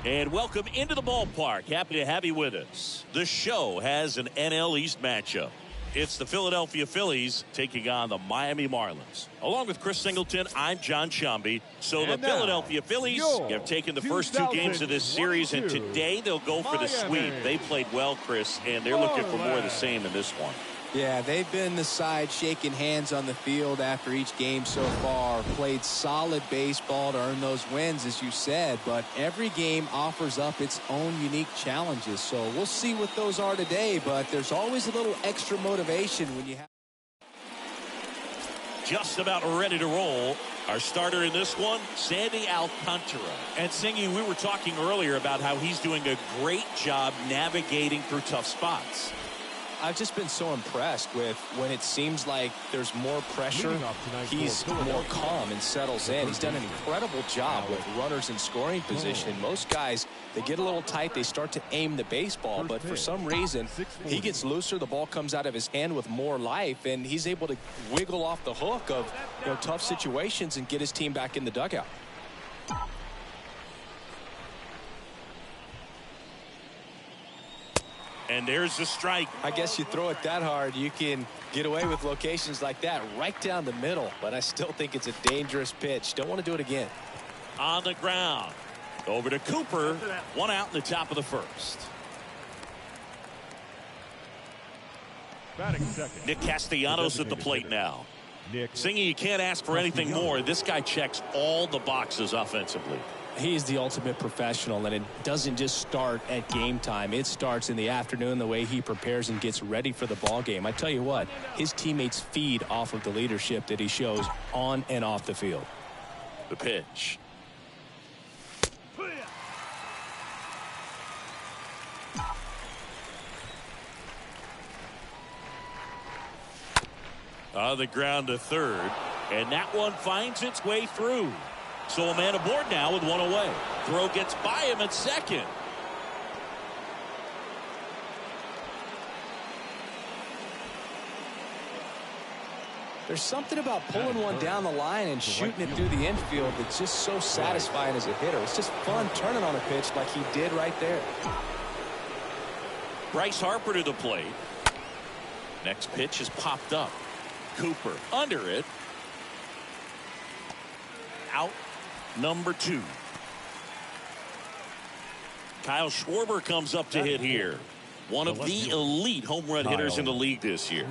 And welcome into the ballpark. Happy to have you with us. The show has an NL East matchup. It's the Philadelphia Phillies taking on the Miami Marlins. Along with Chris Singleton, I'm John Sciambi. So the Philadelphia Phillies have taken the first two games of this series, and today they'll go for the sweep. They played well, Chris, and they're looking for more of the same in this one. Yeah, they've been the side shaking hands on the field after each game so far. Played solid baseball to earn those wins, as you said, but every game offers up its own unique challenges. So we'll see what those are today, but there's always a little extra motivation when you have. Just about ready to roll. Our starter in this one, Sandy Alcantara. And Singy, we were talking earlier about how he's doing a great job navigating through tough spots. I've just been so impressed with when it seems like there's more pressure, he's more calm and settles in. He's done an incredible job with runners in scoring position. Most guys, they get a little tight, they start to aim the baseball, but for some reason, he gets looser, the ball comes out of his hand with more life, and he's able to wiggle off the hook of tough situations and get his team back in the dugout. And there's the strike. I guess you throw it that hard, you can get away with locations like that right down the middle. But I still think it's a dangerous pitch. Don't want to do it again. On the ground. Over to Cooper. One out in the top of the first. Batting second. Nick Castellanos at the plate now. Singy, you can't ask for anything more. This guy checks all the boxes offensively. He's the ultimate professional, and it doesn't just start at game time. It starts in the afternoon, the way he prepares and gets ready for the ball game. I tell you what, his teammates feed off of the leadership that he shows on and off the field. The pitch. On the ground to third, and that one finds its way through. So a man aboard now with one away. Throw gets by him at second. There's something about pulling one down the line and shooting it through the infield that's just so satisfying as a hitter. It's just fun turning on a pitch like he did right there. Bryce Harper to the plate. Next pitch is popped up. Cooper under it. Out number 2. Kyle Schwarber comes up to hit here. One of the elite home run hitters in the league this year.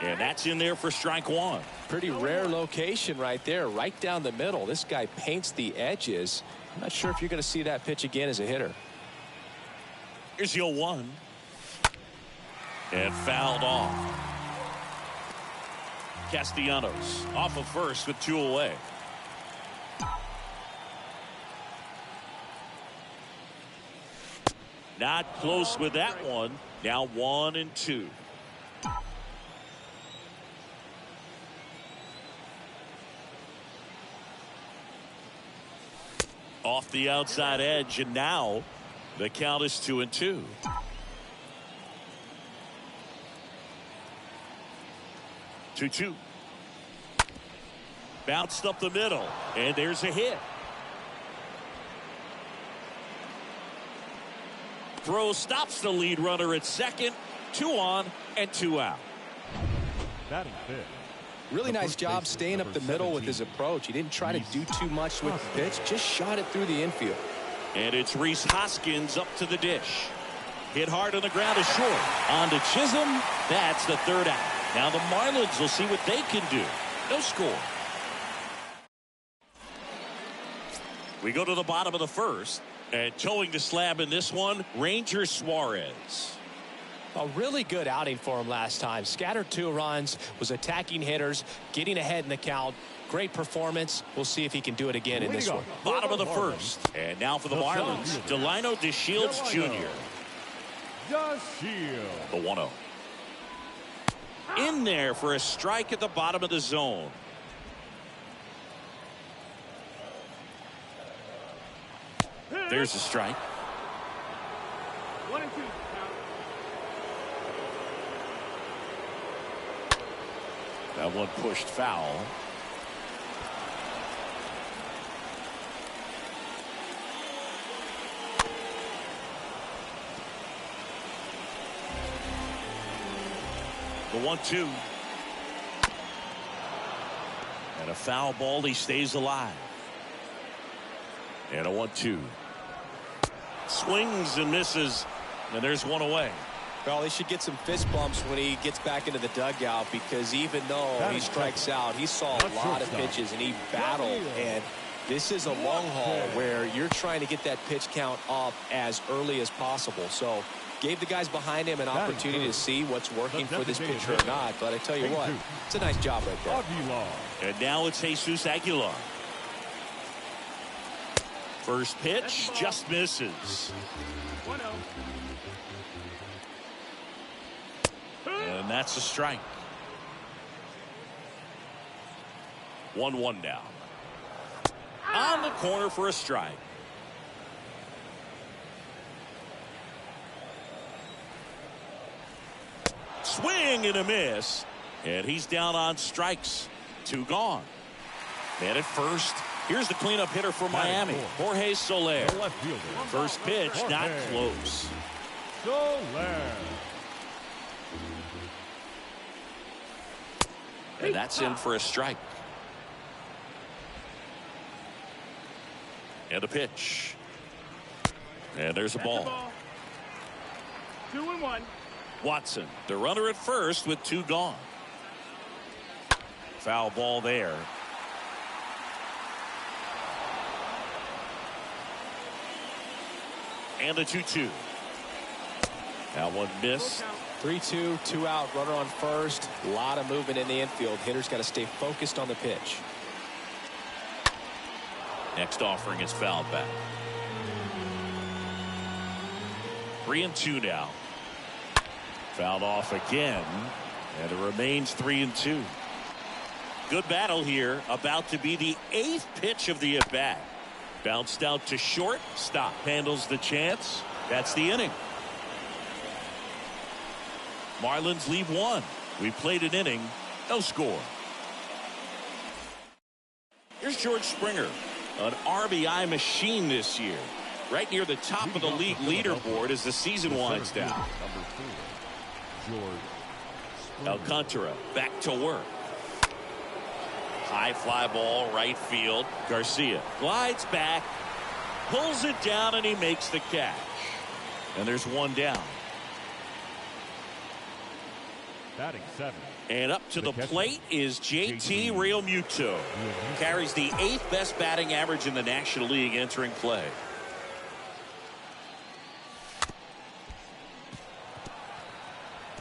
And that's in there for strike one. Pretty rare location right there, right down the middle. This guy paints the edges. I'm not sure if you're going to see that pitch again as a hitter. Here's the 0-1. And fouled off. Castellanos off of first with 2 away. Not close with that one. Now 1-2. Off the outside edge, and now the count is 2-2. Two. Bounced up the middle, and there's a hit. Throw stops the lead runner at second. 2 on and 2 out. Batting fifth. Really nice job staying up the middle with his approach. He didn't try to do too much with the pitch, just shot it through the infield. And it's Rhys Hoskins up to the dish. Hit hard on the ground is short. On to Chisholm. That's the 3rd out. Now the Marlins will see what they can do. No score. We go to the bottom of the first. And towing the slab in this one, Ranger Suarez. A really good outing for him last time. Scattered 2 runs, was attacking hitters, getting ahead in the count. Great performance. We'll see if he can do it again in this one. Bottom of the first. And now for the Marlins, Delino DeShields Jr. The 1-0. In there for a strike at the bottom of the zone. There's a strike. 1-2. That one pushed foul. The 1-2. And a foul ball. He stays alive. And a 1-2. Swings and misses. And there's one away. Well, he should get some fist bumps when he gets back into the dugout, because even though he strikes out, he saw a lot of pitches and he battled. And this is a long haul where you're trying to get that pitch count up as early as possible. So gave the guys behind him an opportunity to see what's working for this pitcher or not. But I tell you what, it's a nice job right there. And now it's Jesus Aguilar. First pitch just misses. 1-0. And that's a strike. 1-1 now. On the corner for a strike. Swing and a miss. And he's down on strikes. 2 gone. Man at first. Here's the cleanup hitter for Miami, Jorge Soler. First pitch, not close. Soler. And that's in for a strike. And a pitch. And there's a ball. 2-1. Watson, the runner at first with 2 gone. Foul ball there. And a 2-2. That one missed. 3-2, 2 out, runner on first. A lot of movement in the infield. Hitter's got to stay focused on the pitch. Next offering is fouled back. 3-2 now. Fouled off again. And it remains 3-2. Good battle here. About to be the 8th pitch of the at-bat. Bounced out to short. Stop. Handles the chance. That's the inning. Marlins leave 1. We played an inning. No score. Here's George Springer. An RBI machine this year. Right near the top of the league leaderboard as the season winds down. Alcantara back to work. High fly ball right field. Garcia glides back, pulls it down, and he makes the catch. And there's 1 down. Batting 7. And up to the plate is JT Realmuto. Carries the 8th best batting average in the National League entering play.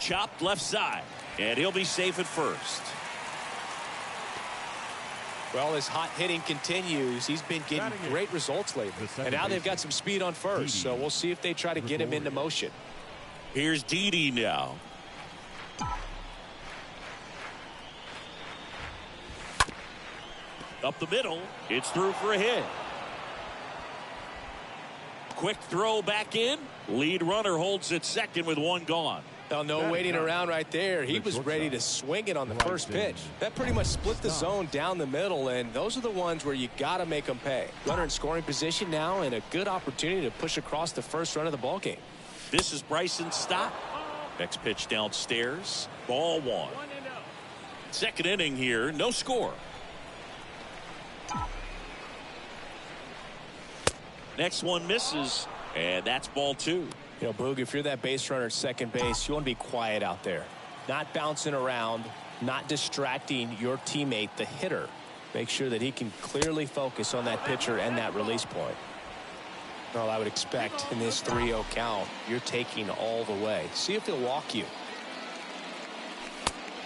Chopped left side. And he'll be safe at first. Well, his hot hitting continues. He's been getting great results lately. And now they've got some speed on first. So we'll see if they try to get him into motion. Here's Didi now. Up the middle. It's through for a hit. Quick throw back in. Lead runner holds at second with 1 gone. Well, no waiting around right there. He was ready to swing it on the first pitch. That pretty much split the zone down the middle, and those are the ones where you got to make them pay. Runner in scoring position now, and a good opportunity to push across the first run of the ball game. This is Bryson's stop. Next pitch downstairs. Ball 1. Second inning here. No score. Next one misses, and that's ball 2. You know, Boog, if you're that base runner at second base, you want to be quiet out there. Not bouncing around, not distracting your teammate, the hitter. Make sure that he can clearly focus on that pitcher and that release point. Well, I would expect in this 3-0 count, you're taking all the way. See if he'll walk you.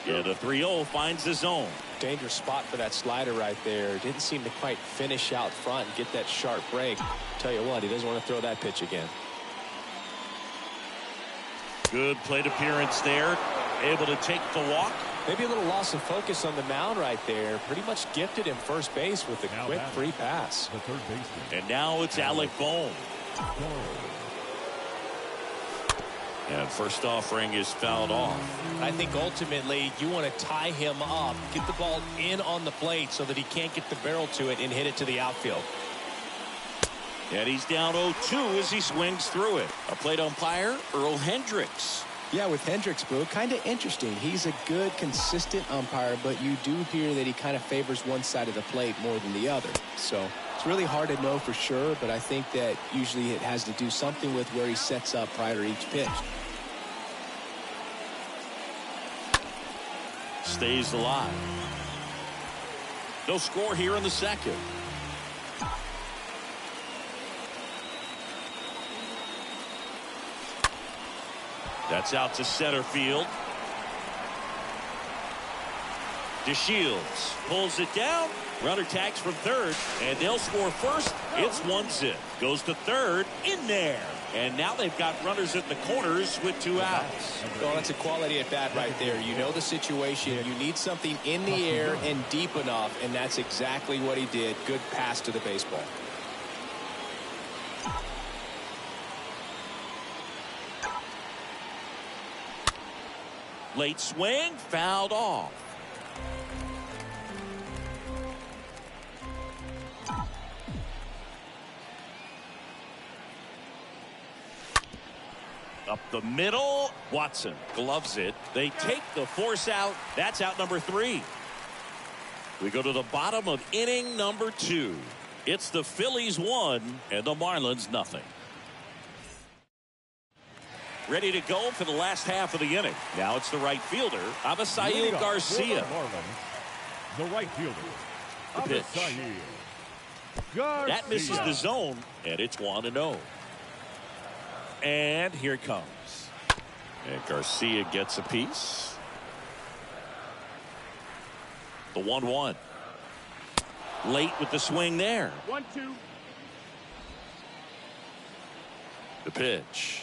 Yeah, the 3-0 finds the zone. Dangerous spot for that slider right there. Didn't seem to quite finish out front and get that sharp break. Tell you what, he doesn't want to throw that pitch again. Good plate appearance there. Able to take the walk. Maybe a little loss of focus on the mound right there. Pretty much gifted him first base with a quick free pass. The third baseman. And now it's Alec Bohm. And first offering is fouled off. I think ultimately you want to tie him up, get the ball in on the plate so that he can't get the barrel to it and hit it to the outfield. And he's down 0-2 as he swings through it. A plate umpire, Earl Hendricks. Yeah, with Hendricks, Boo, kind of interesting. He's a good, consistent umpire, but you do hear that he kind of favors one side of the plate more than the other. So it's really hard to know for sure, but I think that usually it has to do something with where he sets up prior to each pitch. Stays alive. No score here in the second. That's out to center field. DeShields pulls it down. Runner tags from third, and they'll score first. It's 1-0. Goes to third, in there. And now they've got runners in the corners with 2 outs. Well, that's a quality at bat right there. You know the situation. You need something in the air and deep enough, and that's exactly what he did. Good pass to the baseball. Late swing, fouled off. Up the middle, Watson gloves it. They take the force out. That's out number 3. We go to the bottom of inning number 2. It's the Phillies 1 and the Marlins nothing. Ready to go for the last half of the inning. Now it's the right fielder, Avisail Garcia. The right fielder. The pitch. That misses the zone, and it's 1-0. And here it comes. And Garcia gets a piece. The 1-1. Late with the swing there. 1-2. The pitch.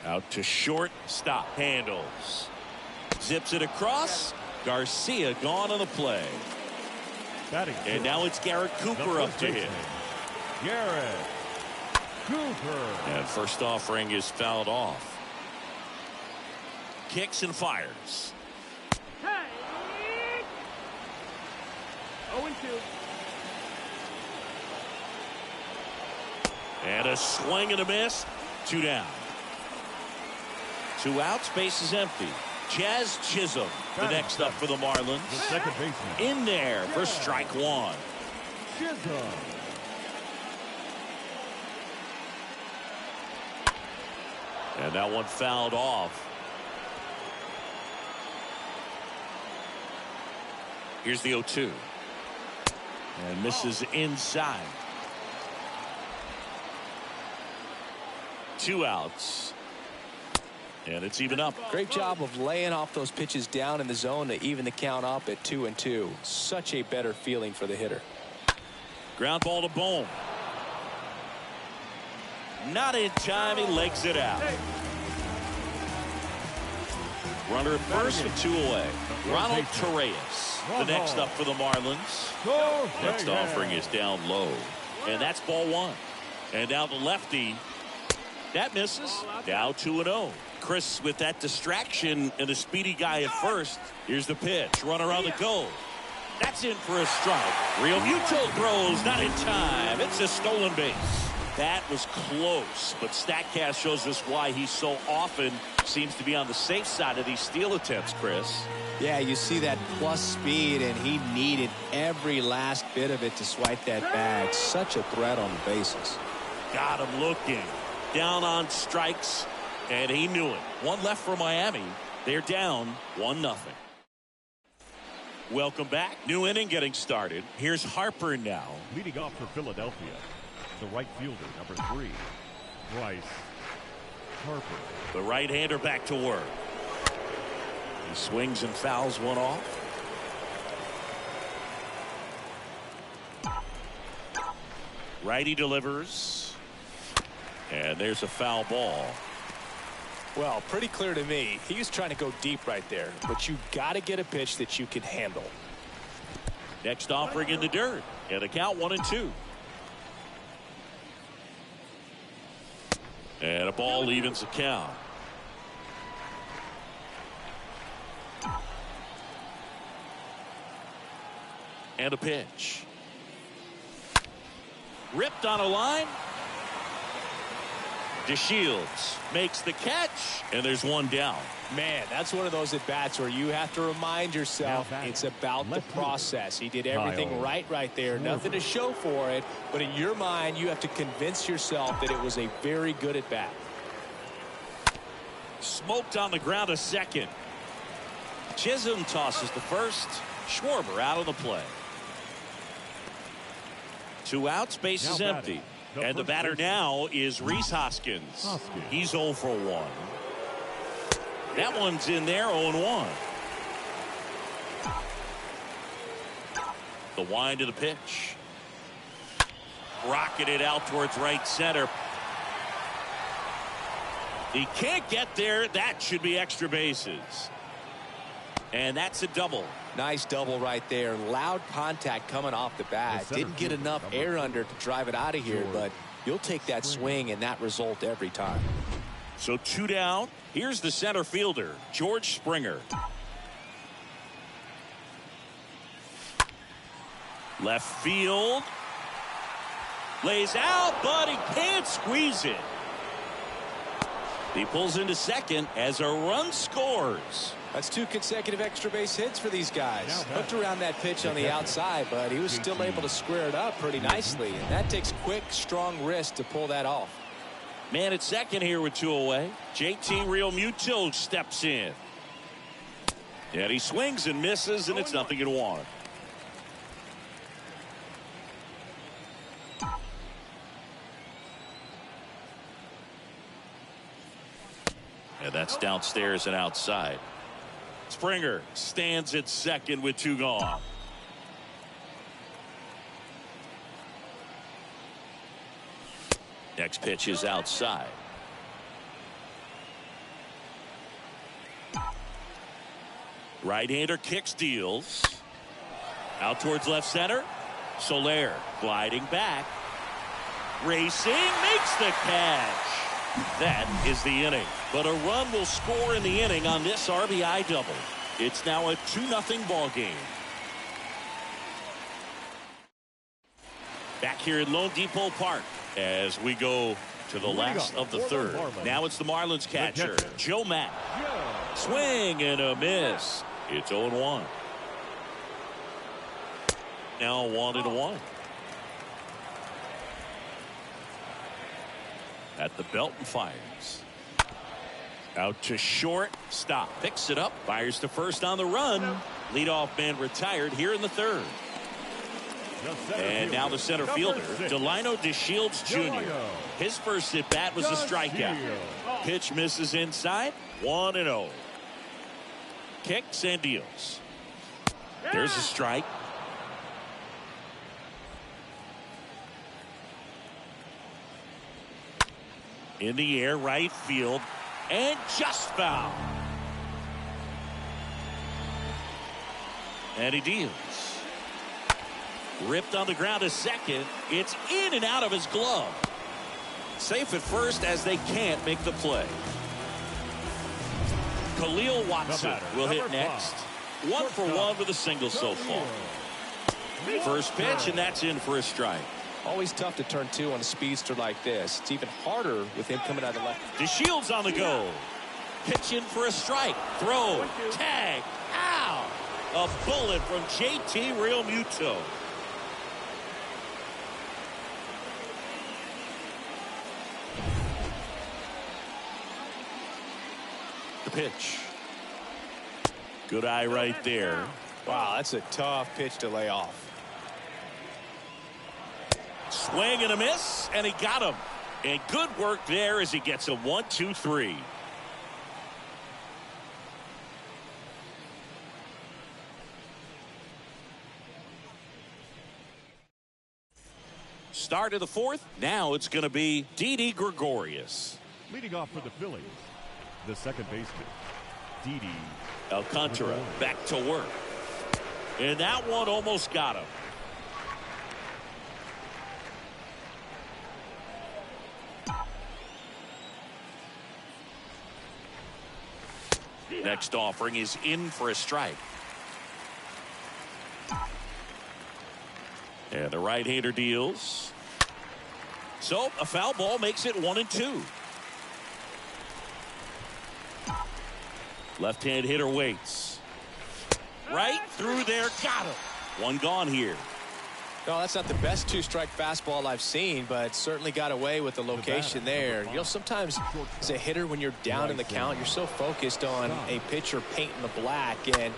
Out to short. Stop. Handles. Zips it across. Garcia gone on the play. And now it's Garrett Cooper up to him. Garrett Cooper. And first offering is fouled off. Kicks and fires. Hey. 0-2. And a swing and a miss. 2 down. 2 outs. Base is empty. Jazz Chisholm, the next up for the Marlins. The second baseman. In there for strike 1. Chisholm. And that one fouled off. Here's the 0-2. And misses inside. 2 outs. And it's even up. Great job of laying off those pitches down in the zone to even the count up at 2-2. Such a better feeling for the hitter. Ground ball to Bohm. Not in time. He legs it out. Runner at first with 2 away. Ronald Torres, the next up for the Marlins. Next offering is down low. And that's ball 1. And now the lefty. That misses. Down 2-0. Chris with that distraction and a speedy guy at first. Here's the pitch. Runner on the go. That's in for a strike. Real Muto throws. Not in time. It's a stolen base. That was close, but StatCast shows us why he so often seems to be on the safe side of these steal attempts, Chris. Yeah, you see that plus speed, and he needed every last bit of it to swipe that bag. Such a threat on the bases. Got him looking. Down on strikes, and he knew it. 1 left for Miami. They're down 1-0. Welcome back. New inning getting started. Here's Harper now. Leading off for Philadelphia, the right fielder, number 3, Bryce Harper. The right-hander back to work. He swings and fouls one off. Righty delivers. And there's a foul ball. Well, pretty clear to me. He was trying to go deep right there, but you got to get a pitch that you can handle. Next offering in the dirt. And the count 1-2. And a ball evens the count. And a pitch. Ripped on a line. DeShields makes the catch, and there's 1 down. Man, that's one of those at-bats where you have to remind yourself it's about the process. He did everything right there. Nothing to show for it, but in your mind, you have to convince yourself that it was a very good at-bat. Smoked on the ground a second. Chisholm tosses the first. Schwarber out of the play. 2 outs, base is empty. And the batter now is Rhys Hoskins. He's 0 for 1. That one's in there, 0-1. The wind of the pitch. Rocketed out towards right center. He can't get there. That should be extra bases. And that's a double. Nice double right there. Loud contact coming off the bat. Didn't get enough air under to drive it out of here, but you'll take that swing and that result every time. So 2 down. Here's the center fielder, George Springer. Left field. Lays out, but he can't squeeze it. He pulls into second as a run scores. That's 2 consecutive extra base hits for these guys. Hooked around that pitch on the outside, but he was still able to square it up pretty nicely. And that takes quick, strong wrist to pull that off. Man at second here with 2 away. JT Realmuto steps in. And he swings and misses, and it's 0-1. And that's downstairs and outside. Springer stands at second with 2 gone. Next pitch is outside. Right-hander kicks, deals. Out towards left center. Soler gliding back. Racing, makes the catch. That is the inning. But a run will score in the inning on this RBI double. It's now a 2-0 ball game. Back here at Lone Depot Park as we go to the last of the third. Now it's the Marlins catcher, Joe Matt. Swing and a miss. It's 0-1. Now 1-1. At the belt and fires. Out to short. Stop. Picks it up. Fires to first on the run. Leadoff man retired here in the third. And now the center fielder, Delino DeShields Jr. His first at bat was a strikeout. Pitch misses inside. 1-0. Kicks and deals. There's a strike. In the air, right field, and just foul. And he deals. Ripped on the ground to second. It's in and out of his glove. Safe at first as they can't make the play. Khalil Watson will hit next. 1 for 1 with a single so far. First pitch, and that's in for a strike. Always tough to turn 2 on a speedster like this. It's even harder with him coming out of the left. DeShields on the go. Pitch in for a strike. Throw. Tag. Ow. A bullet from JT Realmuto. The pitch. Good eye right there. Wow, that's a tough pitch to lay off. Swing and a miss, and he got him. And good work there as he gets a 1-2-3. Start of the fourth. Now it's going to be Didi Gregorius. Leading off for the Phillies, the second baseman, Didi Alcantara back to work. And that one almost got him. Next offering is in for a strike. And the right-hander deals. So a foul ball makes it 1-2. Left-hand hitter waits. Right through there, got him. One gone here. No, that's not the best 2-strike fastball I've seen, but certainly got away with the location there. You know, sometimes as a hitter, when you're down in the count, you're so focused on a pitcher painting the black, and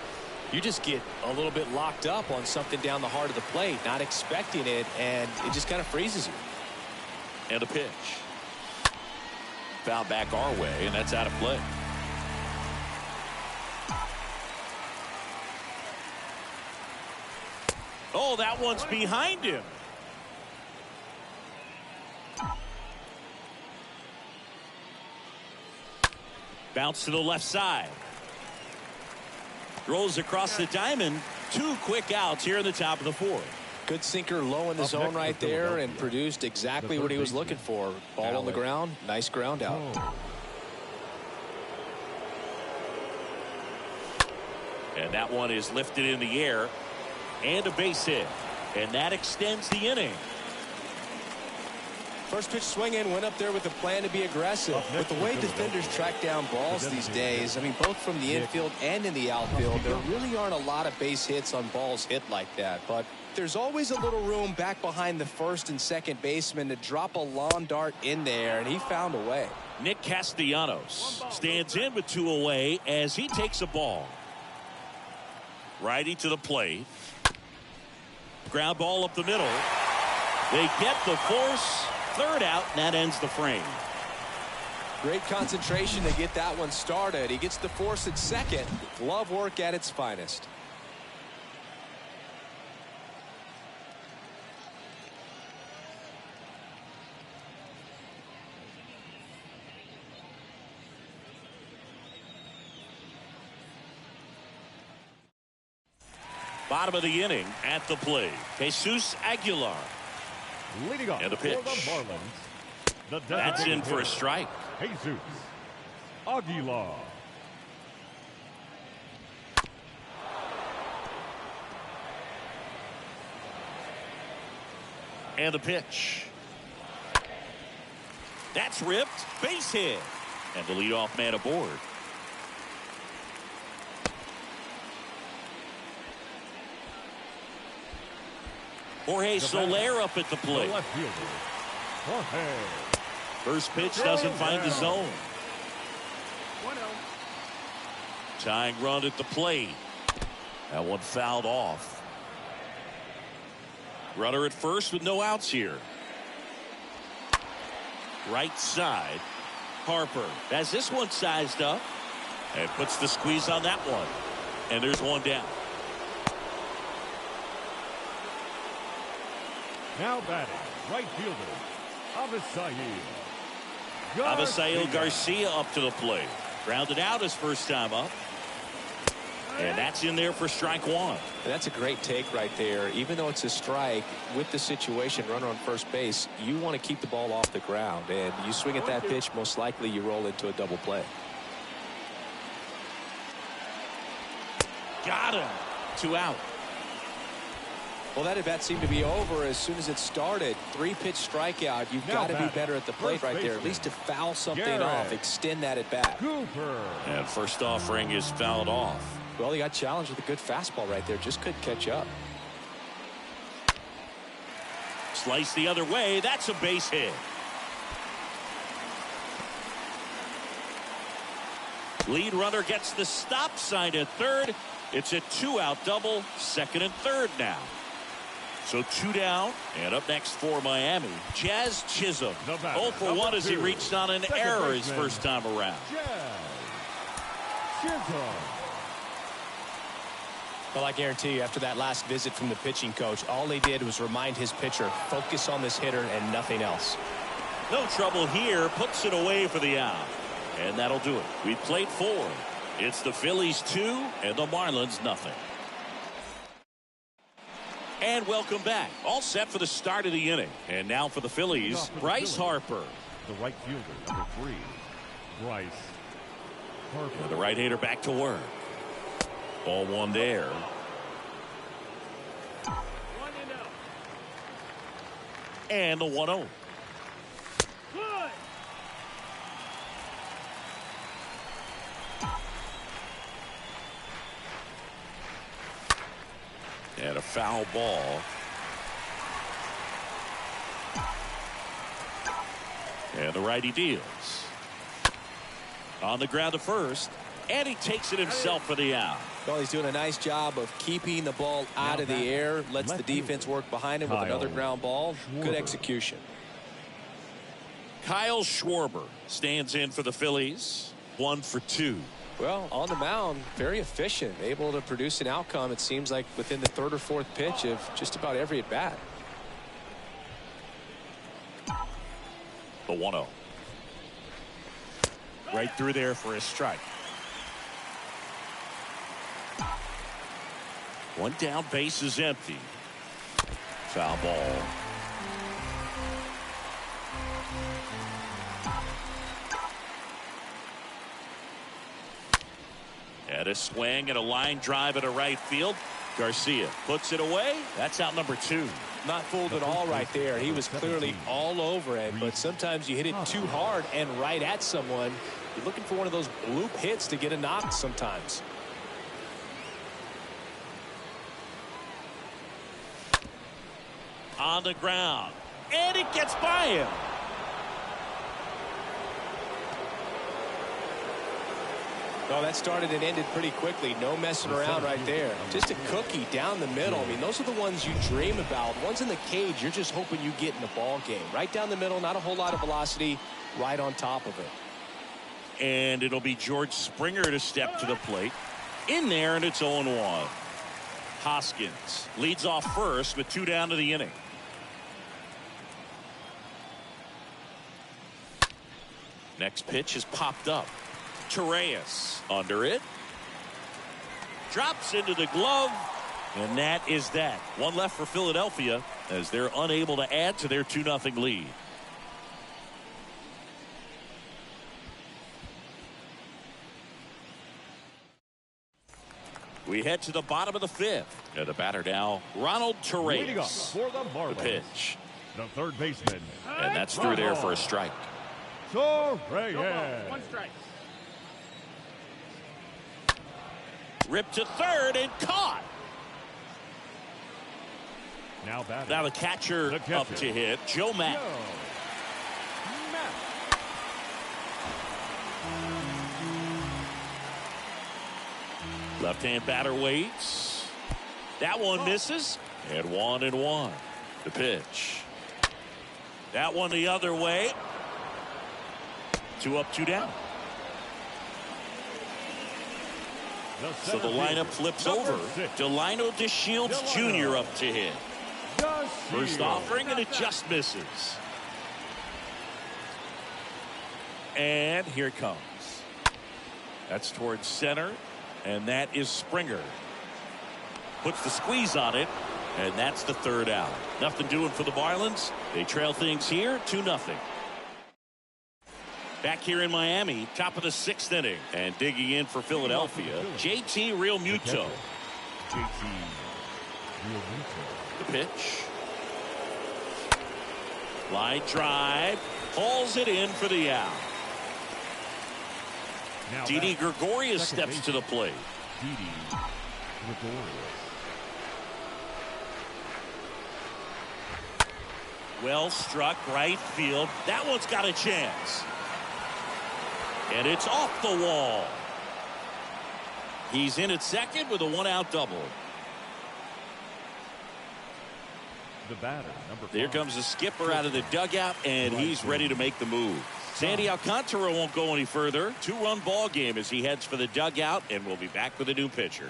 you just get a little bit locked up on something down the heart of the plate, not expecting it, and it just kind of freezes you. And a pitch. Foul back our way, and that's out of play. Oh, Oh, that one's behind him. Bounce to the left side. Rolls across the diamond. 2 quick outs here in the top of the 4th. Good sinker low in the zone right there and produced exactly what he was looking for. Ball on the ground. Nice ground out. And that one is lifted in the air. And a base hit. And that extends the inning. First pitch swinging, went up there with a plan to be aggressive. With the way defenders track down balls these days, I mean, both from the infield and in the outfield, there really aren't a lot of base hits on balls hit like that. But there's always a little room back behind the first and second baseman to drop a lawn dart in there, and he found a way. Nick Castellanos stands in with 2 away as he takes a ball. Righty to the plate. Ground ball up the middle. They get the force. 3rd out, and that ends the frame. Great concentration to get that one started. He gets the force at second. Glove work at its finest. Bottom of the inning at the plate. Jesus Aguilar. Leading off And the for the pitch. Marlins. That's in for a strike. Jesus Aguilar. And the pitch. That's ripped. Base hit. And the leadoff man aboard. Jorge Soler up at the plate. The left fielder, Jorge. First pitch doesn't find the zone. 1-0. Tying run at the plate. That one fouled off. Runner at first with no outs here. Right side. Harper has this one sized up and puts the squeeze on that one. And there's one down. Now batting, right fielder, Avisail Garcia up to the plate. Grounded out his first time up. And that's in there for strike 1. That's a great take right there. Even though it's a strike, with the situation, runner on first base, you want to keep the ball off the ground. And you swing at that pitch, most likely you roll into a double play. Got him. 2 out. Well, that at-bat seemed to be over as soon as it started. 3-pitch strikeout. You've got to be better at the plate right there, at least to foul something off, extend that at-bat. And first offering is fouled off. Well, he got challenged with a good fastball right there. Just couldn't catch up. Slice the other way. That's a base hit. Lead runner gets the stop sign at third. It's a 2-out double, second and third now. So 2 down, and up next for Miami, Jazz Chisholm. 0 for 1 as he reached on an error his first time around. Well, I guarantee you, after that last visit from the pitching coach, all he did was remind his pitcher, focus on this hitter and nothing else. No trouble here, puts it away for the out. And that'll do it. We played 4. It's the Phillies 2 and the Marlins nothing. And welcome back. All set for the start of the inning. And now for the Phillies, Bryce Harper. The right fielder, number 3, Bryce Harper. And the right-hander back to work. Ball 1 there. And the 1-0. And a foul ball. And the righty deals. On the ground to first. And he takes it himself for the out. Well, he's doing a nice job of keeping the ball out of the air. Lets the defense work behind him with another ground ball. Good execution. Kyle Schwarber stands in for the Phillies. 1 for 2. Well, on the mound, very efficient, able to produce an outcome, it seems like, within the third or fourth pitch of just about every at bat. The 1-0. Right through there for a strike. One down, base is empty. Foul ball. And a swing and a line drive at a right field. Garcia puts it away. That's out number 2. Not fooled at all right there. He was clearly all over it, but sometimes you hit it too hard and right at someone. You're looking for one of those bloop hits to get a knock sometimes. On the ground, and it gets by him. Oh, that started and ended pretty quickly. No messing around right there. Just a cookie down the middle. I mean, those are the ones you dream about. Ones in the cage, you're just hoping you get in the ball game. Right down the middle, not a whole lot of velocity, right on top of it. And it'll be George Springer to step to the plate. In there, and it's 0-1. Hoskins leads off first with 2 down to the inning. Next pitch is popped up. Torres under it. Drops into the glove. And that is that. One left for Philadelphia as they're unable to add to their 2-0 lead. We head to the bottom of the 5th. And the batter now, Ronald Torres. For the Marlins, the pitch. the third baseman. And that's through there for a strike. Torres. 1 strike. Ripped to third and caught. Now batting. Now the catcher up to hit, Joe Matt. Left-hand batter waits. That one misses. And 1-1. The pitch. That one the other way. 2 up, 2 down. So the lineup flips over. Delino DeShields Jr. up to hit. First offering, and it just misses. And here it comes. That's towards center, and that is Springer. Puts the squeeze on it, and that's the 3rd out. Nothing doing for the Marlins. They trail things here 2-0. Back here in Miami, top of the 6th inning, and digging in for Philadelphia, JT Realmuto. The pitch. Line drive, hauls it in for the out. Didi Gregorius steps to the plate. Didi Gregorius. Well struck right field. That one's got a chance. And it's off the wall. He's in at second with a 1-out double. The batter, number 5. There comes the skipper out of the dugout, and he's ready to make the move. Sandy Alcantara won't go any further. 2-run ball game as he heads for the dugout, and we'll be back with a new pitcher.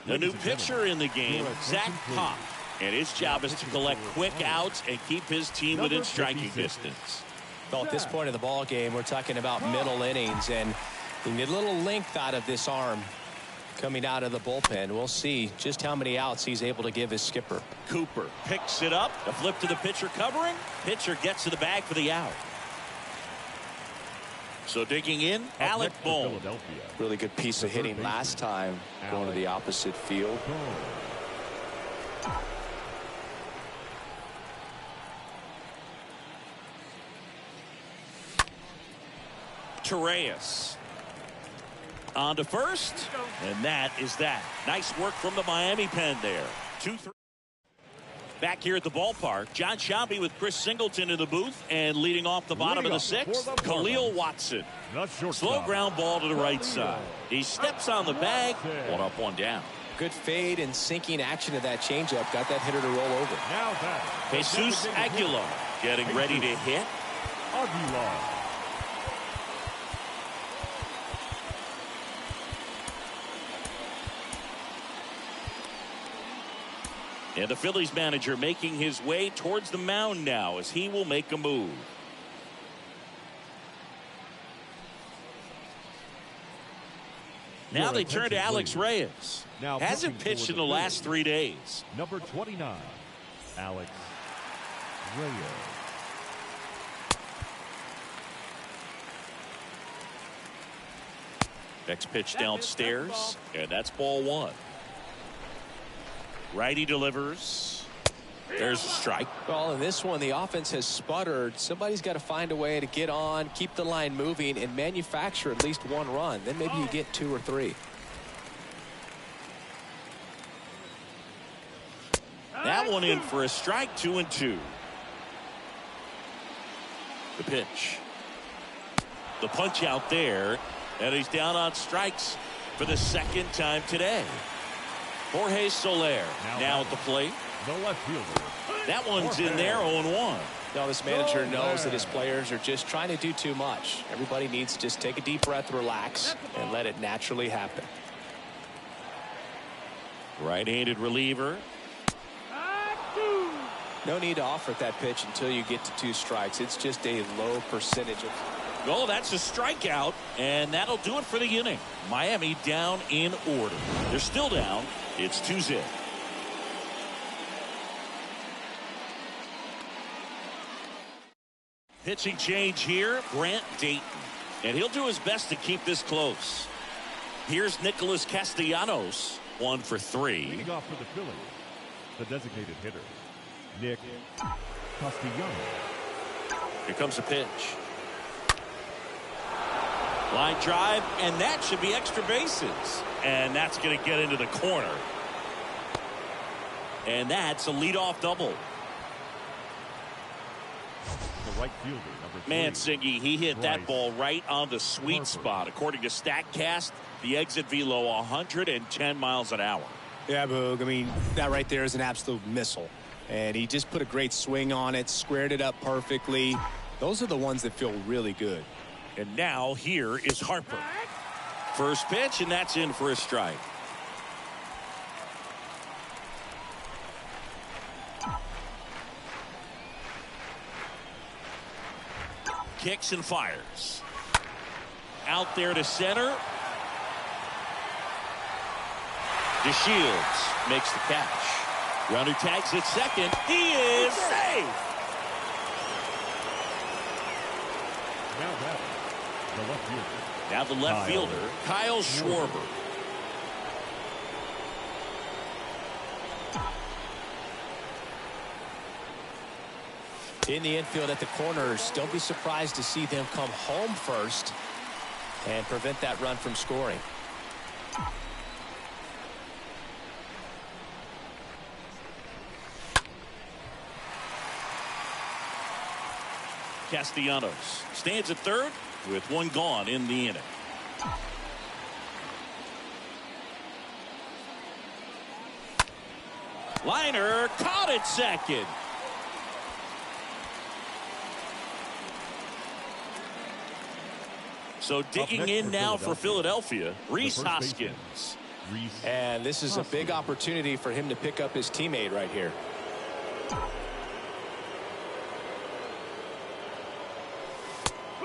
The new pitcher in the game, Zach Pop. And his job is to collect quick outs and keep his team within striking distance. Well, at this point of the ball game, we're talking about middle innings, and you get a little length out of this arm coming out of the bullpen. We'll see just how many outs he's able to give his skipper. Cooper picks it up. A flip to the pitcher covering. Pitcher gets to the bag for the out. So digging in, Alec Bohm. Really good piece of hitting last time going to the opposite field. Torres on to first, and that is that. Nice work from the Miami pen there. 2-3. Back here at the ballpark, John Sciambi with Chris Singleton in the booth, and leading off the bottom of the 6th, Khalil Watson. Slow ground ball to the right side. He steps on the bag. 1 up, 1 down. Good fade and sinking action of that changeup. Got that hitter to roll over. Jesus Aguilar getting ready to hit. Aguilar. And the Phillies manager making his way towards the mound now as he will make a move. Now they turn to Alex Reyes. Now hasn't pitched in the last 3 days. Number 29, Alex Reyes. Next pitch downstairs, and that's ball one. Righty delivers. There's a strike. Well, in this one, the offense has sputtered. Somebody's got to find a way to get on, keep the line moving, and manufacture at least one run. Then maybe you get 2 or 3. That one in for a strike, 2-2. The pitch. The punch out there, and he's down on strikes for the second time today. Jorge Soler now at the plate. The left fielder. That one's in there, 0-1. Now this manager knows that his players are just trying to do too much. Everybody needs to just take a deep breath, relax, and let it naturally happen. Right-handed reliever. No need to offer that pitch until you get to 2 strikes. It's just a low percentage of. Oh, that's a strikeout, and that'll do it for the inning. Miami down in order. They're still down. It's 2-0. Pitching change here, Grant Dayton. And he'll do his best to keep this close. Here's Nicholas Castellanos, 1 for 3. Leading off for the Phillies, the designated hitter, Nick Castellanos. Here comes a pitch. Line drive, and that should be extra bases. And that's going to get into the corner. And that's a leadoff double. The right fielder, number 3. Mancini, he hit Bryce that ball right on the sweet Harper. spot. According to StatCast, the exit velo 110 miles an hour. Yeah, Boog. I mean, that right there is an absolute missile. And he just put a great swing on it, squared it up perfectly. Those are the ones that feel really good. And now here is Harper. First pitch, and that's in for a strike. Kicks and fires. Out there to center. DeShields makes the catch. Runner tags at second. He is safe. Now batting, the left fielder. Now the left fielder, Kyle Schwarber. In the infield at the corners, don't be surprised to see them come home first and prevent that run from scoring. Castellanos stands at third with 1 gone in the inning. Liner caught at second. So digging in now for Philadelphia, Rhys Hoskins. And this is a big opportunity for him to pick up his teammate right here.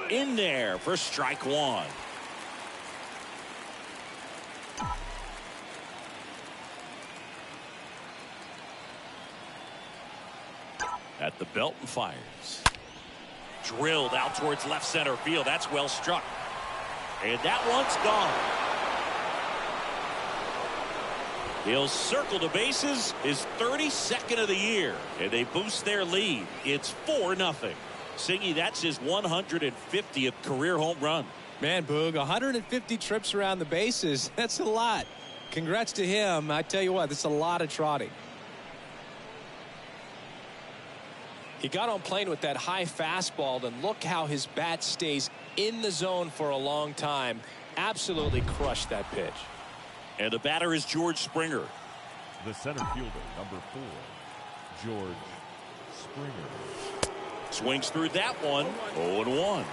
In there for strike 1. At the belt and fires. Drilled out towards left center field. That's well struck. And that one's gone. He'll circle the bases, his 32nd of the year, and they boost their lead. It's 4-0. Singy, that's his 150th career home run. Man, Boog, 150 trips around the bases. That's a lot. Congrats to him. I tell you what, that's a lot of trotting. He got on plane with that high fastball, and look how his bat stays in the zone for a long time. Absolutely crushed that pitch. And the batter is George Springer. The center fielder, number 4, George Springer. Swings through that one. 0-1.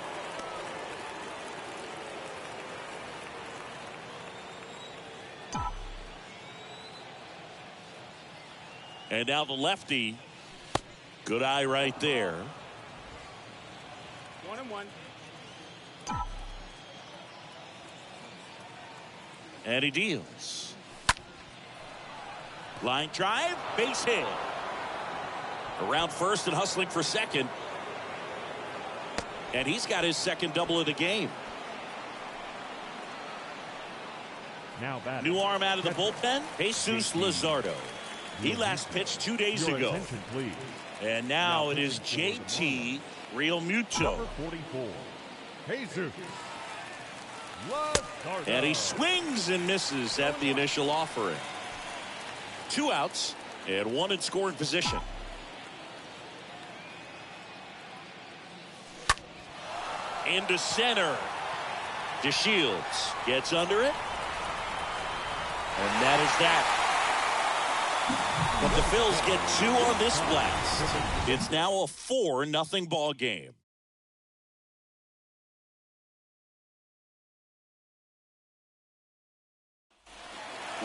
And now the lefty. Good eye right there. 1-1. And he deals. Line drive, base hit. Around first and hustling for second. And he's got his second double of the game. Now back. New arm out of the bullpen, Jesus Luzardo. He last pitched 2 days Your ago. attention, please. And now it is JT Realmuto. Number 44, Jesus Luzardo. And he swings and misses at the initial offering. 2 outs and 1 in scoring position. Into center. DeShields gets under it. And that is that. But the Phils get 2 on this blast. It's now a 4-0 ball game.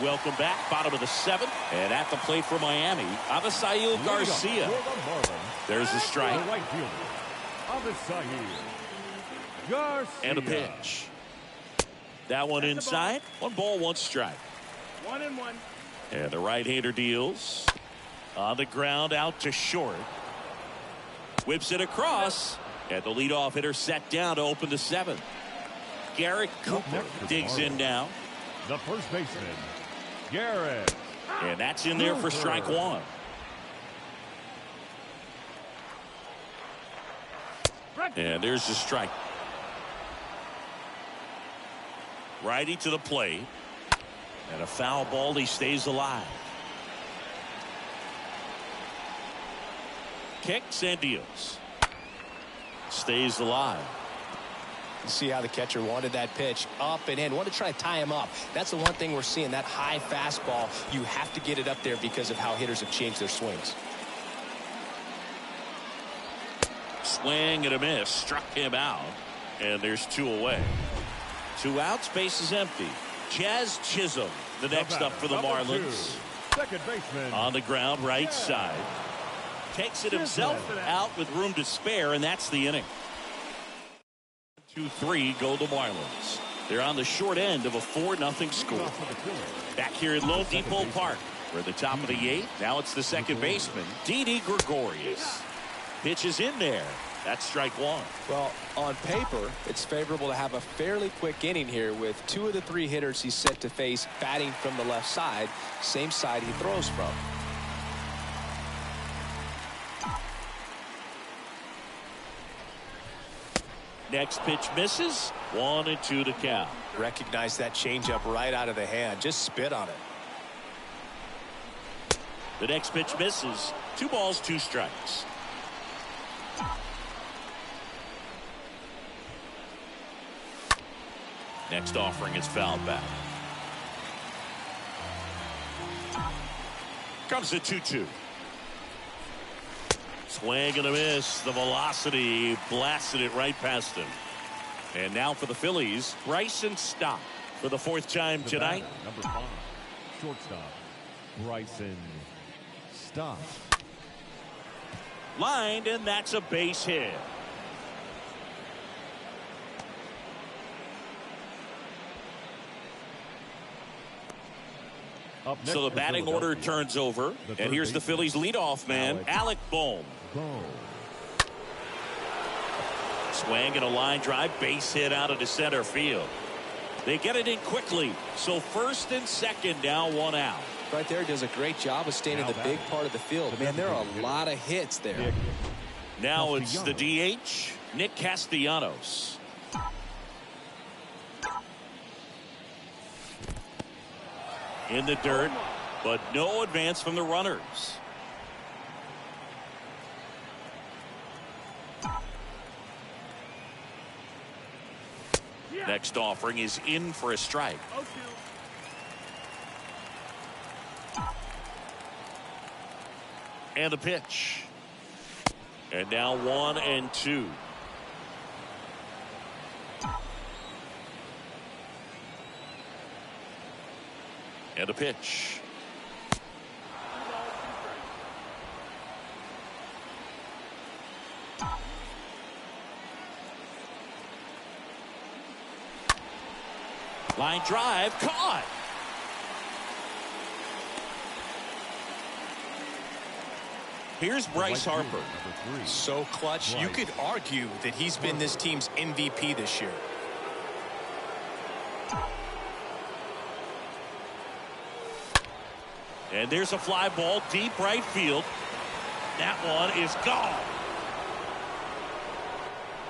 Welcome back, bottom of the 7th, and at the plate for Miami, Avisail Garcia. There's the strike. The right fielder, Avisail Garcia. And a pitch. That one inside. 1 ball, 1 strike. 1-1. And the right-hander deals. On the ground, out to short. Whips it across. And the leadoff hitter set down to open the 7th. Garrett Cooper digs in now. The first baseman, Garrett. And that's in there for strike 1. And there's the strike. Righty to the plate. And a foul ball. He stays alive. Kicks and deals. Stays alive. You see how the catcher wanted that pitch up and in. Wanted to try to tie him up. That's the one thing we're seeing. That high fastball. You have to get it up there because of how hitters have changed their swings. Swing and a miss. Struck him out. And there's 2 away. 2 outs. Base is empty. Jazz Chisholm, the next up for the Marlins. Second baseman. On the ground, right side. Takes it himself out with room to spare, and that's the inning. 2-3 go the Marlins. They're on the short end of a 4-0 score. Back here at Lone Depot Park. We're at the top of the 8th. Now it's the second baseman, Didi Gregorius. Pitches in there. That's strike 1. Well, on paper, it's favorable to have a fairly quick inning here with 2 of the 3 hitters he's set to face batting from the left side, same side he throws from. Next pitch misses. 1-2 to count. Recognize that changeup right out of the hand. Just spit on it. The next pitch misses. 2 balls, 2 strikes. Next offering is fouled back. Comes the 2-2. Swing and a miss. The velocity blasted it right past him. And now for the Phillies, Bryson Stott for the 4th time tonight. Number 5, shortstop, Bryson Stott. Lined, and that's a base hit. So the batting order turns over, and here's the Phillies leadoff man, Alec Bohm. Swing and a line drive, base hit out of the center field. They get it in quickly, so first and second now 1 out. Right there, does a great job of staying in the big part of the field. Man, there are a lot of hits there. Now it's the DH, Nick Castellanos. In the dirt, but no advance from the runners. Next offering is in for a strike. And the pitch. And now 1-2. And a pitch. Line drive, caught. Here's Bryce Harper. So clutch. You could argue that he's been this team's MVP this year. And there's a fly ball deep right field. That one is gone.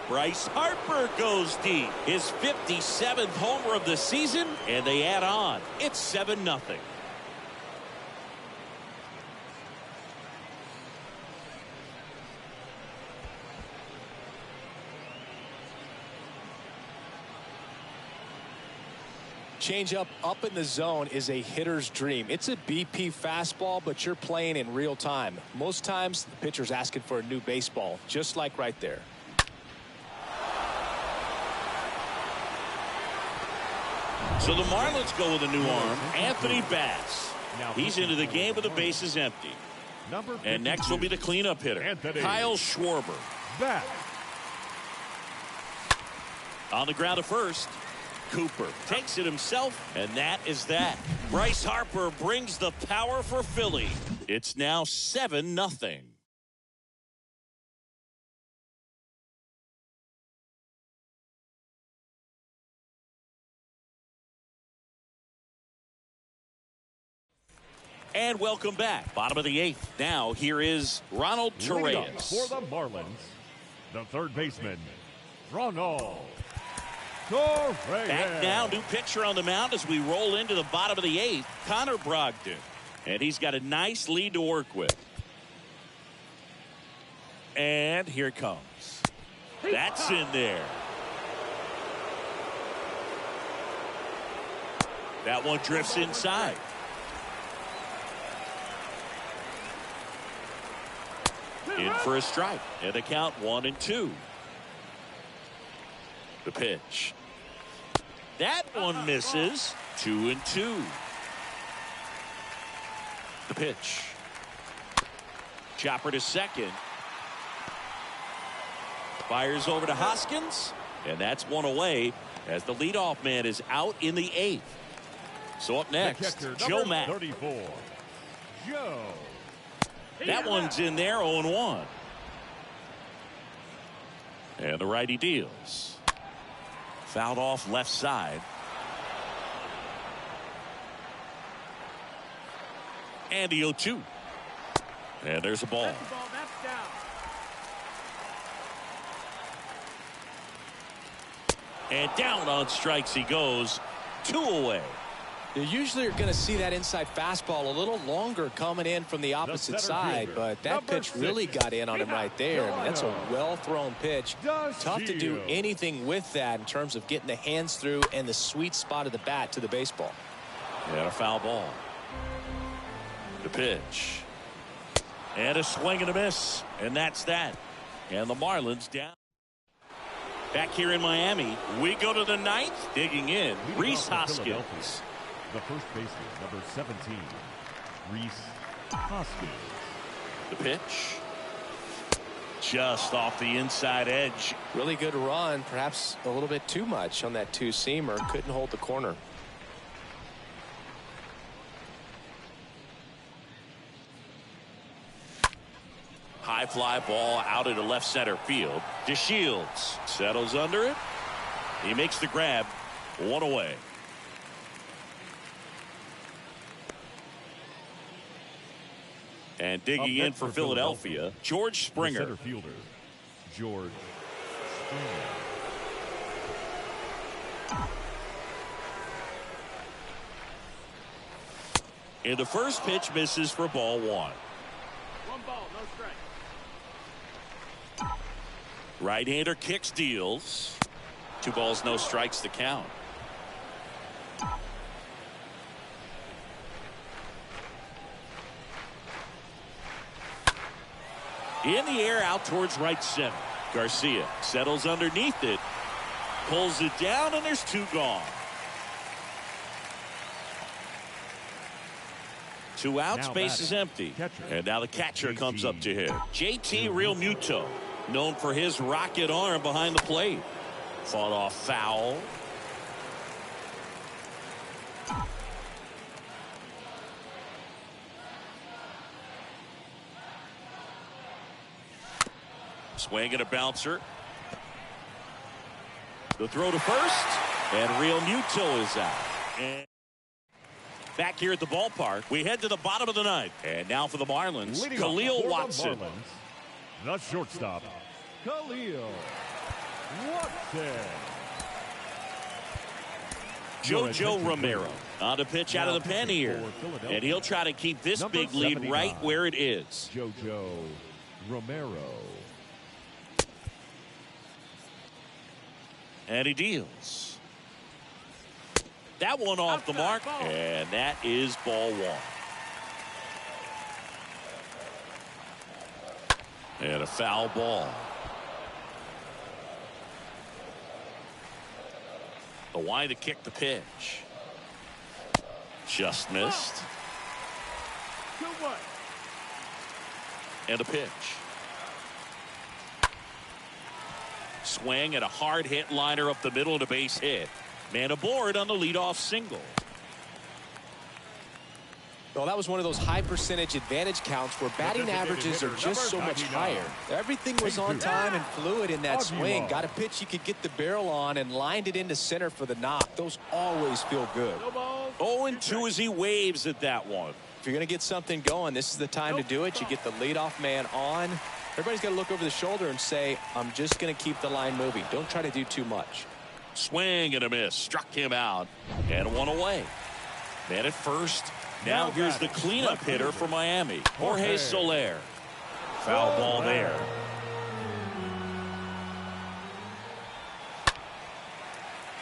Bryce Harper goes deep. His 57th homer of the season, and they add on. It's 7-0. Changeup up in the zone is a hitter's dream. It's a BP fastball, but you're playing in real time. Most times, the pitcher's asking for a new baseball, just like right there. So the Marlins go with a new arm, Anthony Bass. He's into the game with the bases empty. And next will be the cleanup hitter, Kyle Schwarber. Bass. On the ground at first. Cooper takes it himself, and that is that. Bryce Harper brings the power for Philly. It's now 7-0. And welcome back. Bottom of the 8th. Now here is Ronald Torres. For the Marlins, the third baseman, Ronald Torres. Back now, new pitcher on the mound as we roll into the bottom of the 8th, Connor Brogdon. And he's got a nice lead to work with. And here it comes. That's in there. That one drifts inside. In for a strike. And the count 1-2. The pitch. That one misses. 2-2. The pitch. Chopper to second. Fires over to Hoskins. And that's one away as the leadoff man is out in the 8th. So up next, Joe Mack. 34. Joe. That one's in there, 0-1. And the righty deals. Fouled off left side. And the 0-2. And there's a ball. And down on strikes he goes. 2 away. You usually are going to see that inside fastball a little longer coming in from the opposite side, but that pitch really got in on him right there. I mean, that's a well-thrown pitch. Tough to do anything with that in terms of getting the hands through and the sweet spot of the bat to the baseball. And a foul ball. The pitch. And a swing and a miss. And that's that. And the Marlins down. Back here in Miami, we go to the 9th. Digging in, Rhys Hoskins. The first baseman, number 17, Rhys Hoskins. The pitch. Just off the inside edge. Really good run, perhaps a little bit too much on that two-seamer. Couldn't hold the corner. High fly ball out into left center field. DeShields settles under it. He makes the grab. 1 away. And digging in for Philadelphia, George Springer. Center fielder, George Springer. And the first pitch misses for ball 1. 1 ball, no strike. Right-hander kicks, deals. 2 balls, no strikes to count. In the air out towards right center. Garcia settles underneath it. Pulls it down, and there's 2 gone. 2 outs, base is empty. And now the catcher comes up to hit. JT Realmuto, known for his rocket arm behind the plate. Fought off foul. Swing and a bouncer. The throw to first, and Real Muto is out. And back here at the ballpark, we head to the bottom of the ninth. And now for the Marlins, Khalil Watson. The shortstop, Khalil Watson. JoJo Romero on the pitch out of the pen here. And he'll try to keep this big lead right where it is. JoJo Romero. And he deals. That one off the mark, and that is ball one. And a foul ball. The why to kick the pitch. Just missed. 2-1. And a pitch. Swing and a hard hit liner up the middle and a base hit. Man aboard on the leadoff single. Well, that was one of those high percentage advantage counts where batting averages are just so much higher. Everything was on time and fluid in that swing. Got a pitch you could get the barrel on and lined it into center for the knock. Those always feel good. 0-2 as he waves at that one. If you're going to get something going, this is the time to do it. You get the leadoff man on. Everybody's got to look over the shoulder and say, I'm just going to keep the line moving. Don't try to do too much. Swing and a miss. Struck him out. And one away. Man at first. Now here's the cleanup hitter for Miami, Jorge Soler. Foul ball there.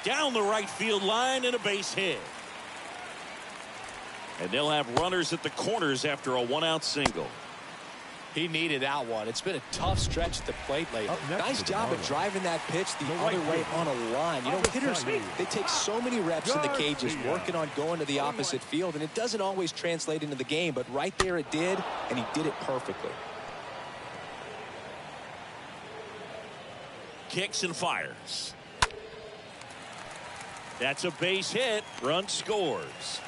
Down the right field line and a base hit. And they'll have runners at the corners after a one-out single. He needed that one. It's been a tough stretch at the plate lately. Nice job of driving that pitch the other way on a line. You know, hitters, they take so many reps in the cages working on going to the opposite field, and it doesn't always translate into the game, but right there it did, and he did it perfectly. Kicks and fires. That's a base hit. Run scores.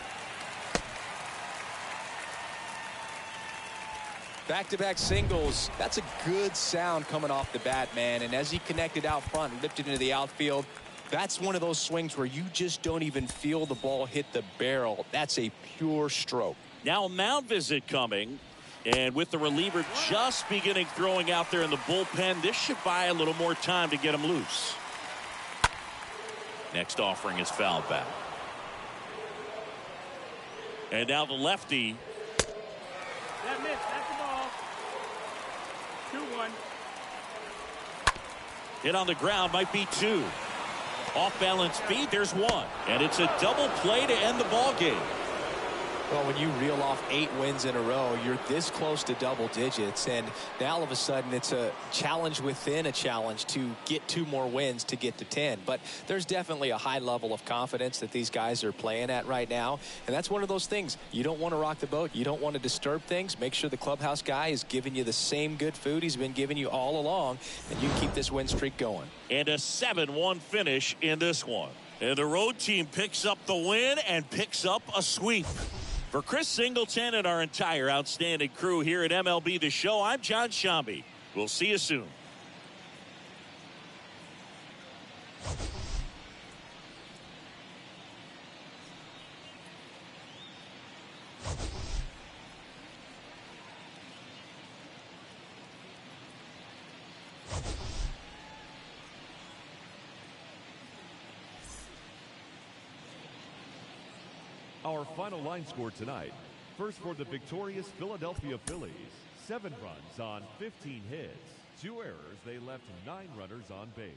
Back-to-back singles. That's a good sound coming off the bat, man. And as he connected out front and ripped it into the outfield, that's one of those swings where you just don't even feel the ball hit the barrel. That's a pure stroke. Now a mound visit coming. And with the reliever just beginning throwing out there in the bullpen, this should buy a little more time to get him loose. Next offering is fouled back. And now the lefty. That missed. That's the ball. 2-1. Hit on the ground, might be two. Off balance feet, there's one. And it's a double play to end the ball game. Well, when you reel off 8 wins in a row, you're this close to double digits, and now all of a sudden it's a challenge within a challenge to get 2 more wins to get to 10. But there's definitely a high level of confidence that these guys are playing at right now, and that's one of those things. You don't want to rock the boat. You don't want to disturb things. Make sure the clubhouse guy is giving you the same good food he's been giving you all along, and you keep this win streak going. And a 7-1 finish in this one. And the road team picks up the win and picks up a sweep. For Chris Singleton and our entire outstanding crew here at MLB The Show, I'm John Shambi. We'll see you soon. Our final line score tonight. First for the victorious Philadelphia Phillies. 7 runs on 15 hits. 2 errors. They left 9 runners on base.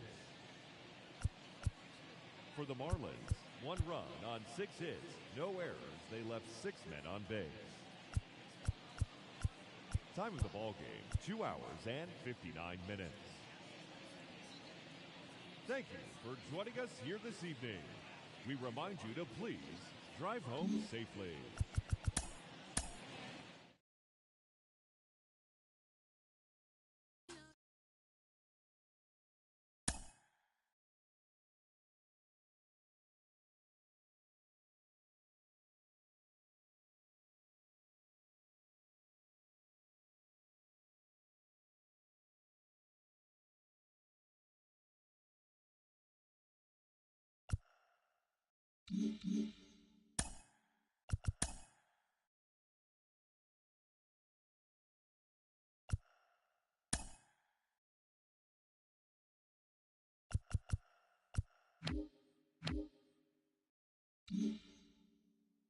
For the Marlins, 1 run on 6 hits. No errors. They left 6 men on base. Time of the ball game, 2 hours and 59 minutes. Thank you for joining us here this evening. We remind you to please drive home safely.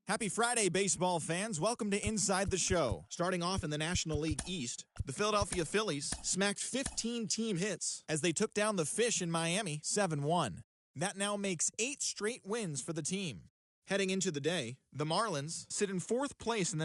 Happy Friday, baseball fans. Welcome to Inside the Show. Starting off in the National League East, the Philadelphia Phillies smacked 15 team hits as they took down the Fish in Miami 7-1. That now makes 8 straight wins for the team. Heading into the day, the Marlins sit in 4th place in the